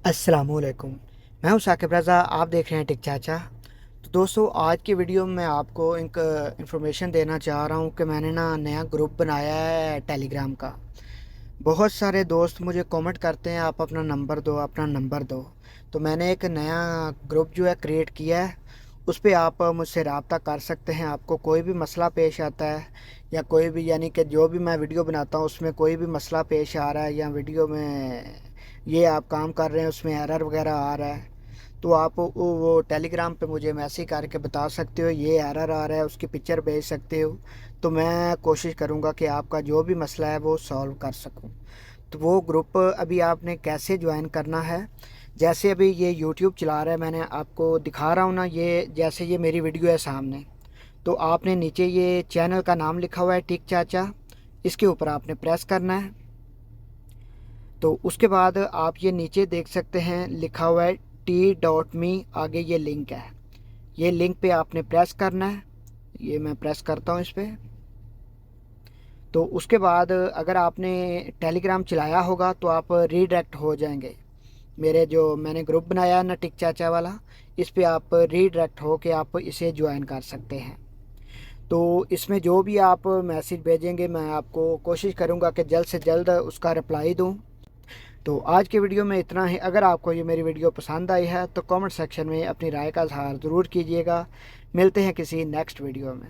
अस्सलामुअलैकुम। मैं हूं साकिब रज़ा, आप देख रहे हैं टिक चाचा। तो दोस्तों, आज की वीडियो में आपको एक इन्फॉर्मेशन देना चाह रहा हूं कि मैंने नया ग्रुप बनाया है टेलीग्राम का। बहुत सारे दोस्त मुझे कमेंट करते हैं, आप अपना नंबर दो, अपना नंबर दो। तो मैंने एक नया ग्रुप जो है क्रिएट किया है। उस पे आप मुझसे रब्ता कर सकते हैं। आपको कोई भी मसला पेश आता है या कोई भी, यानी कि जो भी मैं वीडियो बनाता हूँ उसमें कोई भी मसला पेश आ रहा है या वीडियो में ये आप काम कर रहे हैं उसमें एरर वगैरह आ रहा है, तो आप वो टेलीग्राम पे मुझे मैसेज करके बता सकते हो, ये एरर आ रहा है, उसकी पिक्चर भेज सकते हो। तो मैं कोशिश करूँगा कि आपका जो भी मसला है वो सॉल्व कर सकूँ। तो वो ग्रुप अभी आपने कैसे ज्वाइन करना है, जैसे अभी ये यूट्यूब चला रहा है, मैंने आपको दिखा रहा हूँ ना, ये जैसे ये मेरी वीडियो है सामने, तो आपने नीचे ये चैनल का नाम लिखा हुआ है टिक चाचा, इसके ऊपर आपने प्रेस करना है। तो उसके बाद आप ये नीचे देख सकते हैं लिखा हुआ है t.me, आगे ये लिंक है, ये लिंक पे आपने प्रेस करना है। ये मैं प्रेस करता हूँ इस पर। तो उसके बाद अगर आपने टेलीग्राम चलाया होगा तो आप रीडायरेक्ट हो जाएंगे। मेरे जो मैंने ग्रुप बनाया है ना टिक चाचा वाला, इस पे आप रीडायरेक्ट हो के आप इसे ज्वाइन कर सकते हैं। तो इसमें जो भी आप मैसेज भेजेंगे मैं आपको कोशिश करूँगा कि जल्द से जल्द उसका रिप्लाई दूँ। तो आज के वीडियो में इतना ही। अगर आपको ये मेरी वीडियो पसंद आई है तो कमेंट सेक्शन में अपनी राय का इजहार ज़रूर कीजिएगा। मिलते हैं किसी नेक्स्ट वीडियो में।